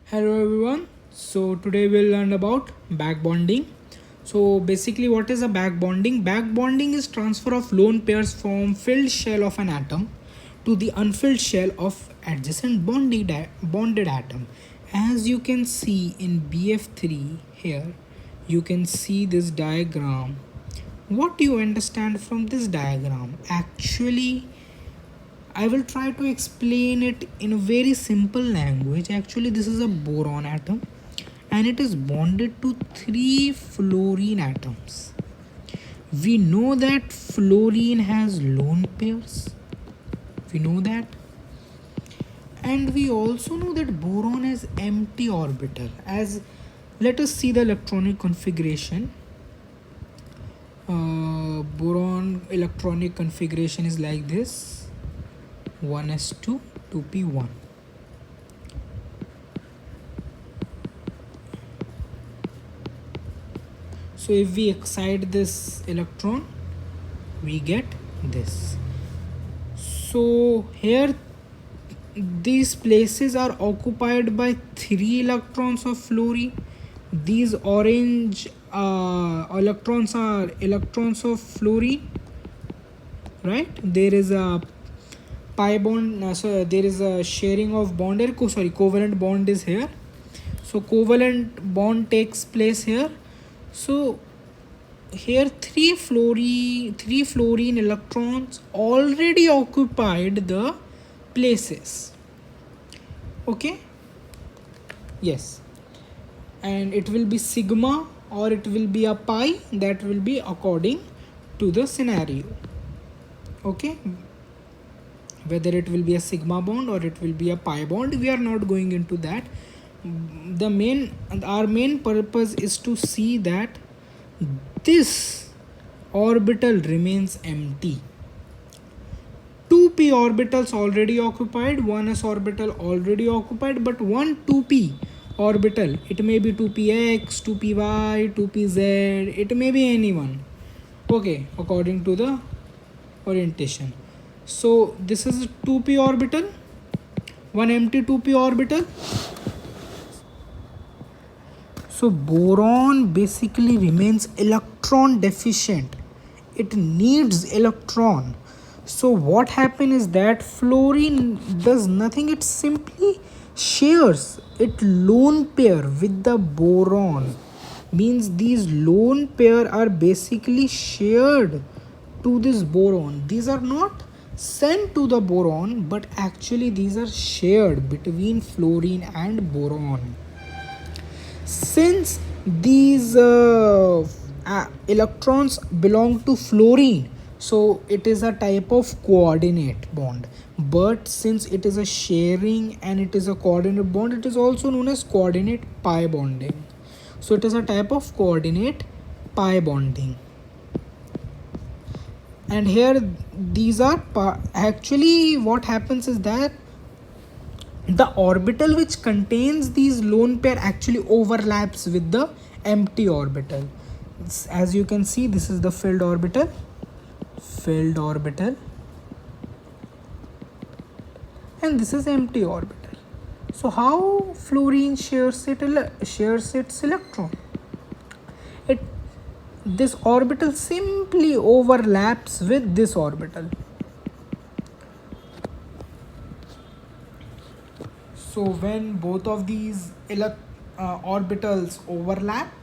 Hello everyone. So today we'll learn about back bonding. So basically what is a back bonding? Back bonding is transfer of lone pairs from filled shell of an atom to the unfilled shell of adjacent bonded atom. As you can see in BF3 here, you can see this diagram. What do you understand from this diagram? Actually, I will try to explain it in a very simple language. Actually, this is a boron atom and it is bonded to three fluorine atoms. We know that fluorine has lone pairs. We know that. And we also know that boron has empty orbital. As let us see the electronic configuration. Boron electronic configuration is like this: 1s2 2p1. So if we excite this electron, we get this. So here these places are occupied by 3 electrons of fluorine. These orange electrons are electrons of fluorine, right? There is a pi bond, so there is a sharing of bond here. Covalent bond is here. So covalent bond takes place here. So here three fluorine electrons already occupied the places. Okay, yes, and it will be sigma or it will be a pi. That will be according to the scenario. Okay, whether it will be a sigma bond or it will be a pi bond, we are not going into that. Our main purpose is to see that this orbital remains empty. 2p orbitals already occupied, 1s orbital already occupied, but one 2p orbital, it may be 2px, 2py, 2pz, it may be anyone, okay, according to the orientation. So this is a 2p orbital, one empty 2p orbital. So boron basically remains electron deficient. It needs electron. So what happens is that fluorine does nothing. It simply shares it lone pair with the boron. Means these lone pair are basically shared to this boron. These are not sent to the boron, but actually these are shared between fluorine and boron. Since these electrons belong to fluorine, so it is a type of coordinate bond. But since it is a sharing and it is a coordinate bond, it is also known as coordinate pi bonding. So it is a type of coordinate pi bonding. And here these are actually what happens is that the orbital which contains these lone pair actually overlaps with the empty orbital. As you can see, this is the filled orbital, and this is empty orbital. So how fluorine shares its electron? This orbital simply overlaps with this orbital. So when both of these orbitals overlap,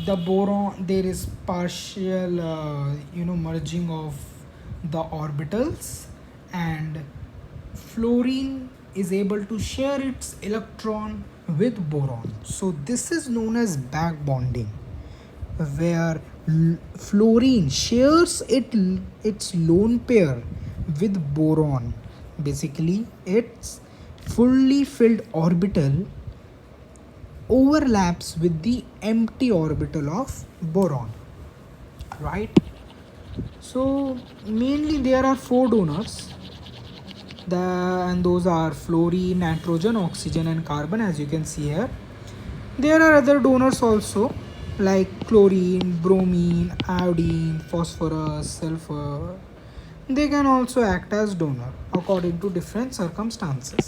the boron, there is partial merging of the orbitals, and fluorine is able to share its electron with boron. So this is known as back bonding, where fluorine shares its lone pair with boron. Basically its fully filled orbital overlaps with the empty orbital of boron, right? So mainly there are 4 donors, and those are fluorine, nitrogen, oxygen and carbon. As you can see here, there are other donors also like chlorine, bromine, iodine, phosphorus, sulfur. They can also act as donor according to different circumstances.